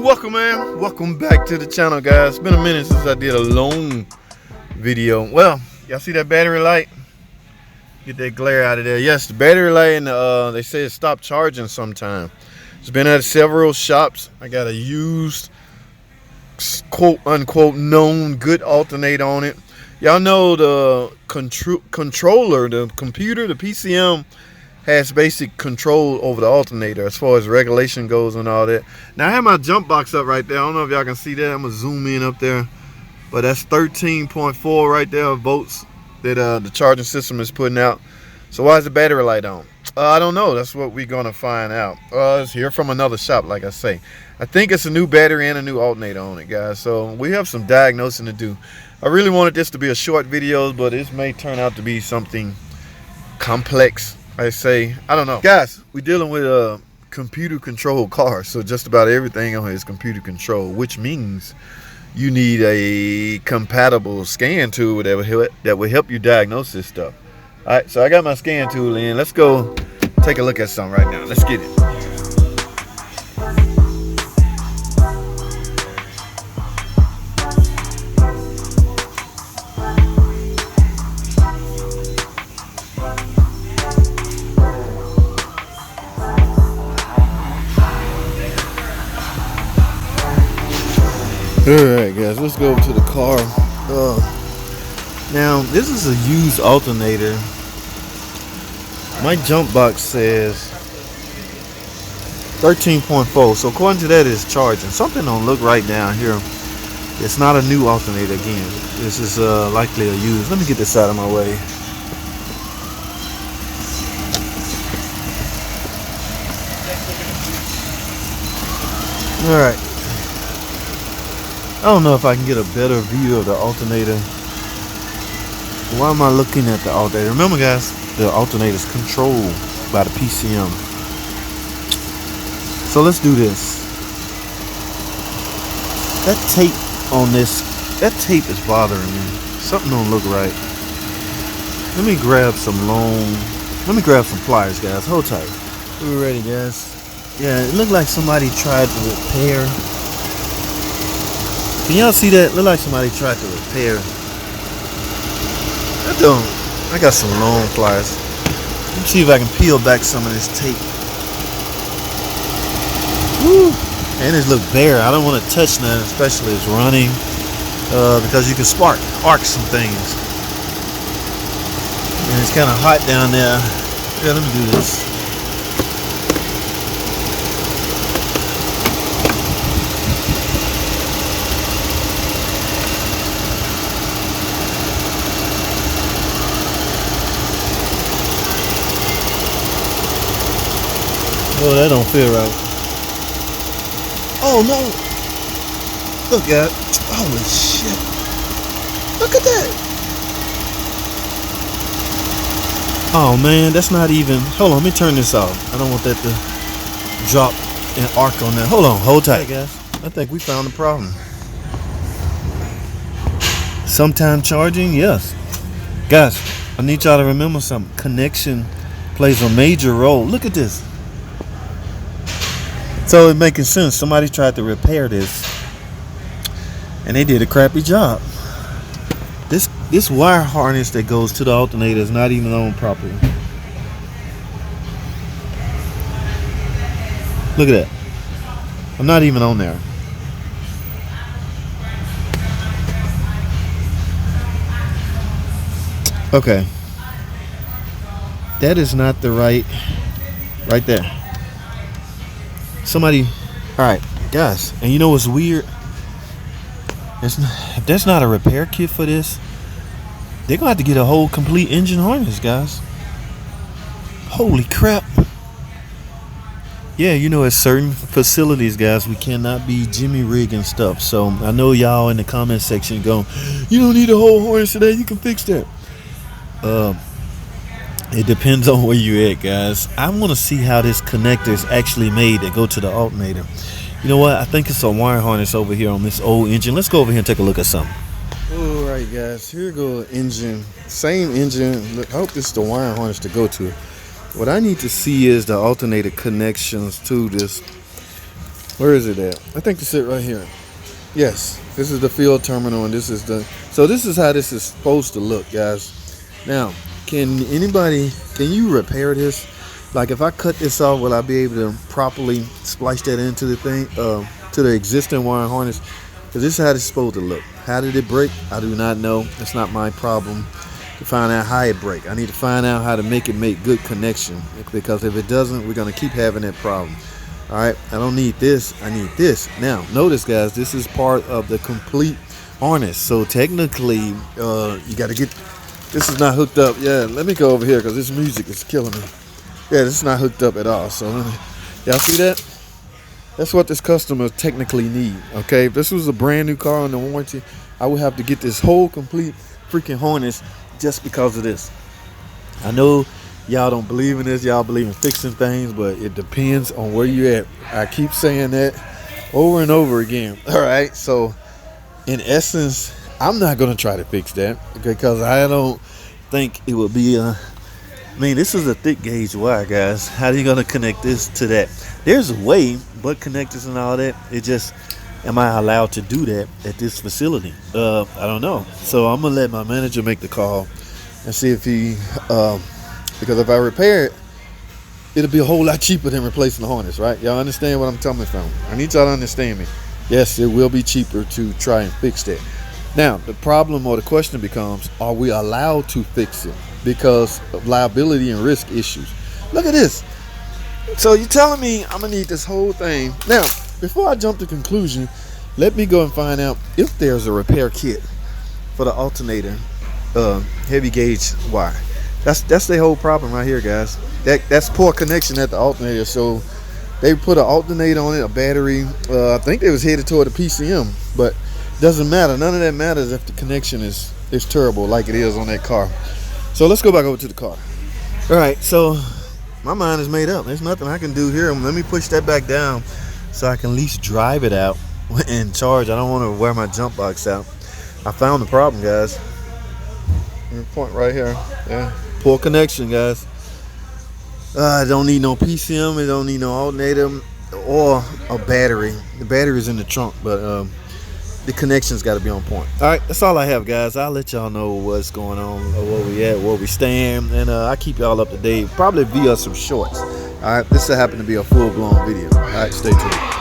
welcome man, welcome back to the channel, guys. It's been a minute since I did a long video. Well, y'all see that battery light? Get that glare out of there. Yes, the battery light, and they say it stopped charging sometime. It's been at several shops. I got a used, quote unquote, known good alternator on it. Y'all know the controller, the computer, the PCM has basic control over the alternator as far as regulation goes and all that. Now I have my jump box up right there. I don't know if y'all can see that. I'm gonna zoom in up there, but that's 13.4 right there volts that the charging system is putting out. So why is the battery light on? I don't know. That's what we're gonna find out. It's here from another shop, like I say. I think it's a new battery and a new alternator on it, guys. So we have some diagnosing to do. I really wanted this to be a short video, but this may turn out to be something complex. I don't know. Guys, we're dealing with a computer controlled car. So just about everything on here is computer controlled, which means you need a compatible scan tool that will help you diagnose this stuff. All right, so I got my scan tool in. Let's go take a look at something right now. Let's get it. Alright guys, let's go over to the car. Now this is a used alternator. My jump box says 13.4, so according to that it's charging. Something don't look right down here. It's not a new alternator again. This is likely a used. Let me get this out of my way. Alright. I don't know if I can get a better view of the alternator. Why am I looking at the alternator? Remember guys, the alternator is controlled by the PCM. So let's do this. That tape on this, that tape is bothering me. Something don't look right. Let me grab some pliers, guys. Hold tight. We're ready, guys. Yeah, it looked like somebody tried to repair. Can y'all see that? Look like somebody tried to repair. I got some long pliers. Let me see if I can peel back some of this tape. Woo! And it looks bare. I don't want to touch none, especially it's running, because you can arc some things. And it's kind of hot down there. Yeah, let me do this. Oh, that don't feel right. Oh no! Look at it. Holy shit! Look at that! Oh man, that's not even. Hold on, let me turn this off. I don't want that to drop and arc on that. Hold on, hold tight, guys. I think we found the problem. Sometime charging, yes. Guys, I need y'all to remember something. Connection plays a major role. Look at this. So it's making sense. Somebody tried to repair this and they did a crappy job. This wire harness that goes to the alternator is not even on properly. Look at that. I'm not even on there. Okay. That is not the right there. Somebody, all right, guys, and you know what's weird? If there's not a repair kit for this, they're gonna have to get a whole complete engine harness, guys. Holy crap. Yeah, you know, at certain facilities, guys, we cannot be jimmy rigging stuff. So I know y'all in the comment section going, you don't need a whole harness today, you can fix that. It depends on where you're at, guys. I want to see how this connector is actually made that go to the alternator. You know what? I think it's a wire harness over here on this old engine. Let's go over here and take a look at something. All right, guys. Here go engine. Same engine. Look, I hope this is the wire harness to go to. What I need to see is the alternator connections to this. Where is it at? I think it's it right here. Yes, this is the field terminal, and this is the. So this is how this is supposed to look, guys. Now, can you repair this? Like, if I cut this off, will I be able to properly splice that into the thing, to the existing wiring harness? Because this is how it's supposed to look. How did it break? I do not know. It's not my problem to find out how it break. I need to find out how to make good connection, because if it doesn't, we're gonna keep having that problem. All right, I don't need this, I need this. Now, notice, guys, this is part of the complete harness. So technically, you got to get, this is not hooked up. Yeah, let me go over here because this music is killing me. Yeah, this is not hooked up at all. So, y'all see that? That's what this customer technically need, okay? If this was a brand new car on the warranty, I would have to get this whole complete freaking harness just because of this. I know y'all don't believe in this, y'all believe in fixing things, but it depends on where you're at. I keep saying that over and over again. All right, so in essence, I'm not gonna try to fix that because I don't think it would be I mean, this is a thick gauge wire, guys. How are you gonna connect this to that? There's a way, but connectors and all that, it just, am I allowed to do that at this facility? I don't know. So I'm gonna let my manager make the call and see if he because if I repair it, it'll be a whole lot cheaper than replacing the harness, right? Y'all understand what I'm coming from? I need y'all to understand me. Yes, it will be cheaper to try and fix that. Now, the problem or the question becomes, are we allowed to fix it because of liability and risk issues? Look at this. So you're telling me I'm gonna need this whole thing. Now, before I jump to conclusion, let me go and find out if there's a repair kit for the alternator heavy gauge wire. That's the whole problem right here, guys. That's poor connection at the alternator. So they put an alternator on it, a battery. I think they was headed toward the PCM, but doesn't matter. None of that matters if the connection is terrible like it is on that car. So let's go back over to the car. All right, so my mind is made up. There's nothing I can do here. Let me push that back down so I can at least drive it out and charge. I don't want to wear my jump box out. I found the problem, guys. Point right here. Yeah. Poor connection, guys. I don't need no PCM. I don't need no alternator or a battery. The battery's in the trunk, but the connection's got to be on point. All right, that's all I have, guys. I'll let y'all know what's going on, where we at, where we stand, and I keep y'all up to date. Probably via some shorts. All right, this will happen to be a full-blown video. All right, stay tuned.